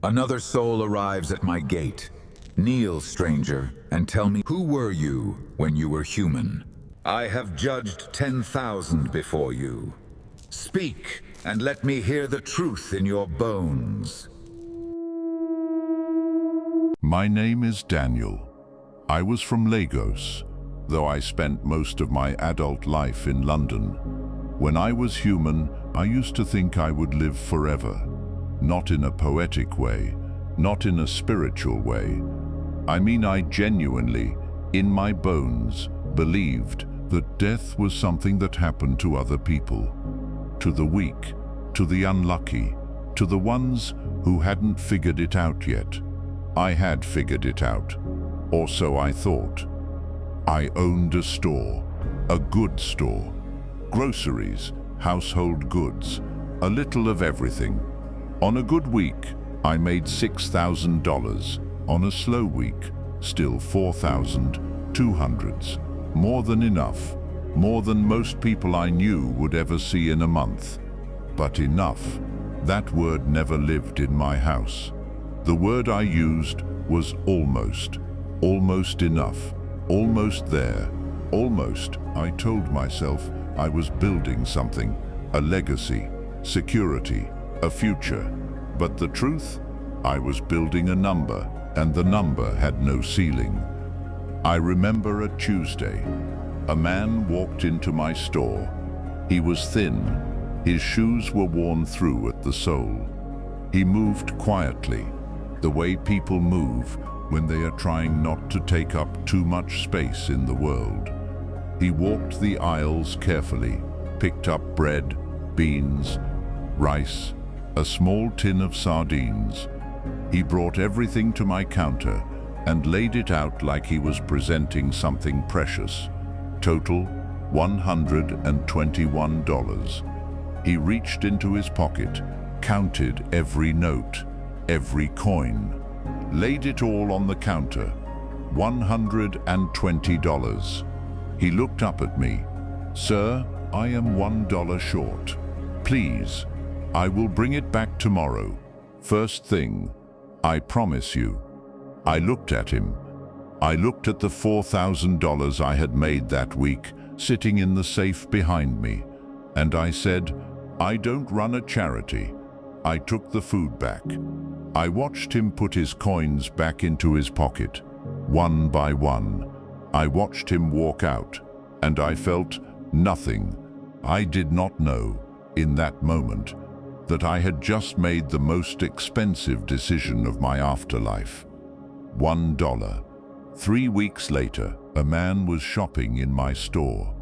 Another soul arrives at my gate. Kneel, stranger, and tell me, who were you when you were human? I have judged 10,000 before you. Speak, and let me hear the truth in your bones. My name is Daniel. I was from Lagos, though I spent most of my adult life in London. When I was human, I used to think I would live forever. Not in a poetic way, not in a spiritual way. I mean, I genuinely, in my bones, believed that death was something that happened to other people. To the weak, to the unlucky, to the ones who hadn't figured it out yet. I had figured it out, or so I thought. I owned a store, a good store. Groceries, household goods, a little of everything. On a good week, I made $6,000. On a slow week, still 4,200. More than enough. More than most people I knew would ever see in a month. But enough, that word never lived in my house. The word I used was almost. Almost enough. Almost there. Almost, I told myself, I was building something. A legacy. Security. A future. But the truth? I was building a number, and the number had no ceiling. I remember a Tuesday. A man walked into my store. He was thin. His shoes were worn through at the sole. He moved quietly, the way people move when they are trying not to take up too much space in the world. He walked the aisles carefully, picked up bread, beans, rice, a small tin of sardines. He brought everything to my counter and laid it out like he was presenting something precious. Total, $121. He reached into his pocket, counted every note, every coin, laid it all on the counter. $120. He looked up at me. "Sir, I am $1 short. Please, I will bring it back tomorrow. First thing, I promise you." I looked at him. I looked at the $4,000 I had made that week, sitting in the safe behind me, and I said, "I don't run a charity." I took the food back. I watched him put his coins back into his pocket, one by one. I watched him walk out, and I felt nothing. I did not know, in that moment, that I had just made the most expensive decision of my afterlife. $1. 3 weeks later, a man was shopping in my store.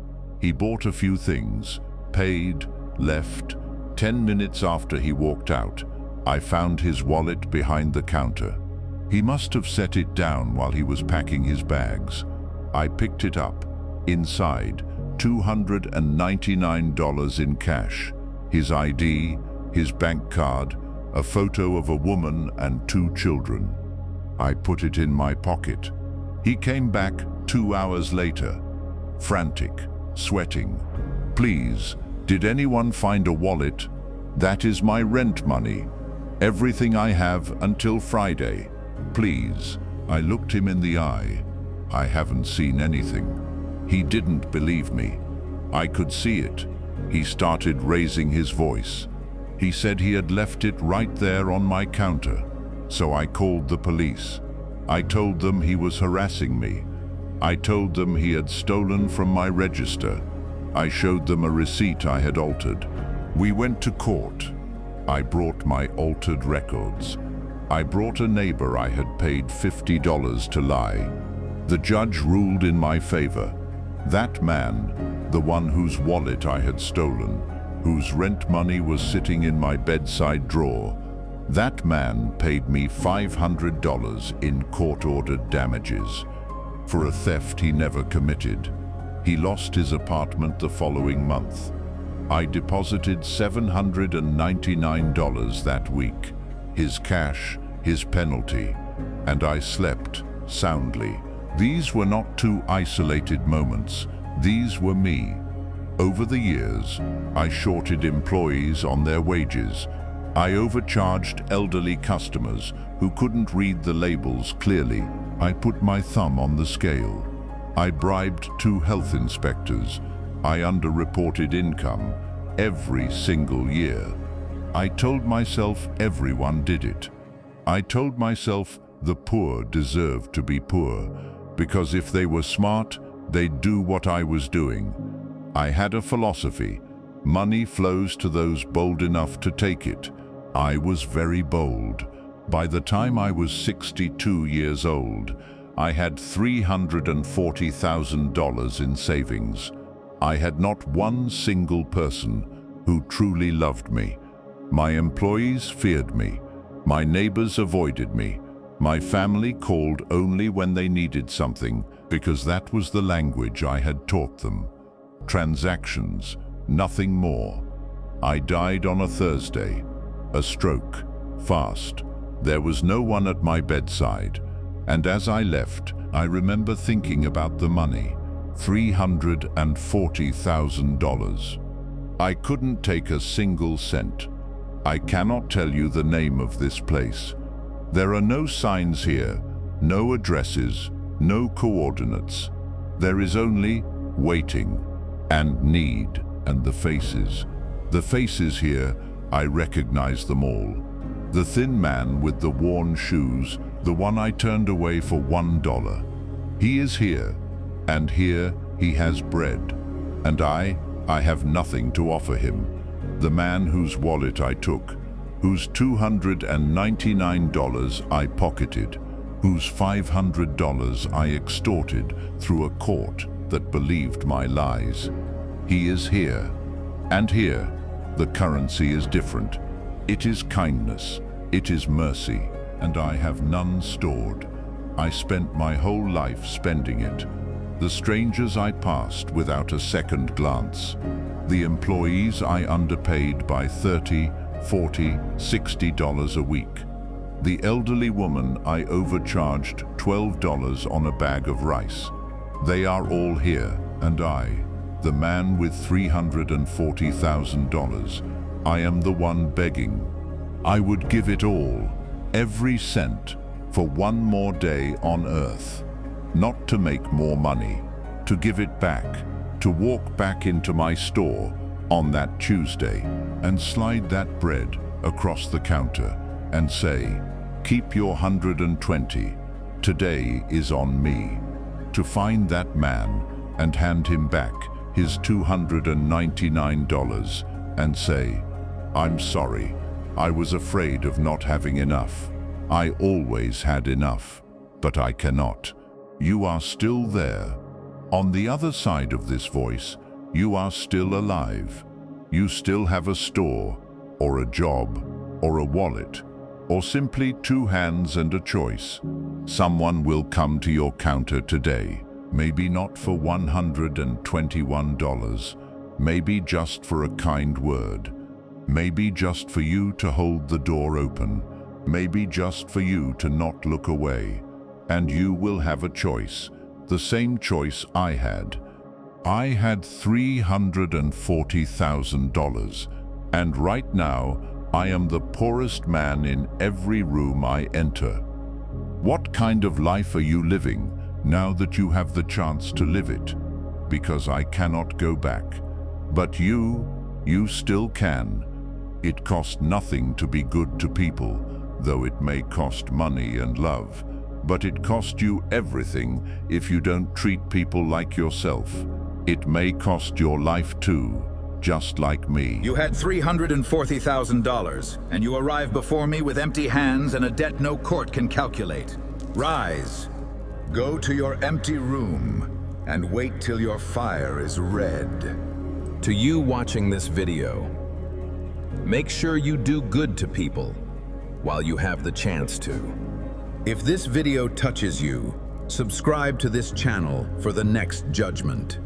He bought a few things, paid, left. 10 minutes after he walked out, I found his wallet behind the counter. He must have set it down while he was packing his bags. I picked it up. Inside, $299 in cash, his ID, his bank card, a photo of a woman and 2 children. I put it in my pocket. He came back 2 hours later, frantic, sweating. "Please, did anyone find a wallet? That is my rent money. Everything I have until Friday. Please." I looked him in the eye. "I haven't seen anything." He didn't believe me. I could see it. He started raising his voice. He said he had left it right there on my counter. So I called the police. I told them he was harassing me. I told them he had stolen from my register. I showed them a receipt I had altered. We went to court. I brought my altered records. I brought a neighbor I had paid $50 to lie. The judge ruled in my favor. That man, the one whose wallet I had stolen, whose rent money was sitting in my bedside drawer, that man paid me $500 in court-ordered damages for a theft he never committed. He lost his apartment the following month. I deposited $799 that week, his cash, his penalty, and I slept soundly. These were not 2 isolated moments. These were me. Over the years, I shorted employees on their wages. I overcharged elderly customers who couldn't read the labels clearly. I put my thumb on the scale. I bribed 2 health inspectors. I underreported income every single year. I told myself everyone did it. I told myself the poor deserved to be poor, because if they were smart, they'd do what I was doing. I had a philosophy: money flows to those bold enough to take it. I was very bold. By the time I was 62 years old, I had $340,000 in savings. I had not one single person who truly loved me. My employees feared me. My neighbors avoided me. My family called only when they needed something, because that was the language I had taught them. Transactions, nothing more. I died on a Thursday. A stroke, fast. There was no one at my bedside. And as I left, I remember thinking about the money. $340,000. I couldn't take a single cent. I cannot tell you the name of this place. There are no signs here, no addresses, no coordinates. There is only waiting and need and the faces. The faces here, I recognize them all. The thin man with the worn shoes, the one I turned away for $1. He is here, and here he has bread. And I have nothing to offer him. The man whose wallet I took, whose $299 I pocketed, whose $500 I extorted through a court that believed my lies. He is here, and here the currency is different. It is kindness, it is mercy, and I have none stored. I spent my whole life spending it. The strangers I passed without a second glance. The employees I underpaid by $30, $40, $60 a week. The elderly woman I overcharged $12 on a bag of rice. They are all here, and I, the man with $340,000, I am the one begging. I would give it all, every cent, for one more day on earth. Not to make more money, to give it back, to walk back into my store on that Tuesday and slide that bread across the counter and say, "Keep your 120, today is on me." To find that man and hand him back his $299 and say, "I'm sorry, I was afraid of not having enough. I always had enough, but I cannot." You are still there. On the other side of this voice, you are still alive. You still have a store, or a job, or a wallet, or simply 2 hands and a choice. Someone will come to your counter today, maybe not for $121, maybe just for a kind word, maybe just for you to hold the door open, maybe just for you to not look away. And you will have a choice, the same choice I had. I had $340,000, and right now I am the poorest man in every room I enter. What kind of life are you living now that you have the chance to live it? Because I cannot go back. But you still can. It costs nothing to be good to people, though it may cost money and love. But it costs you everything if you don't treat people like yourself. It may cost your life too, just like me. You had $340,000, and you arrive before me with empty hands and a debt no court can calculate. Rise, go to your empty room, and wait till your fire is red. To you watching this video, make sure you do good to people while you have the chance to. If this video touches you, subscribe to this channel for the next judgment.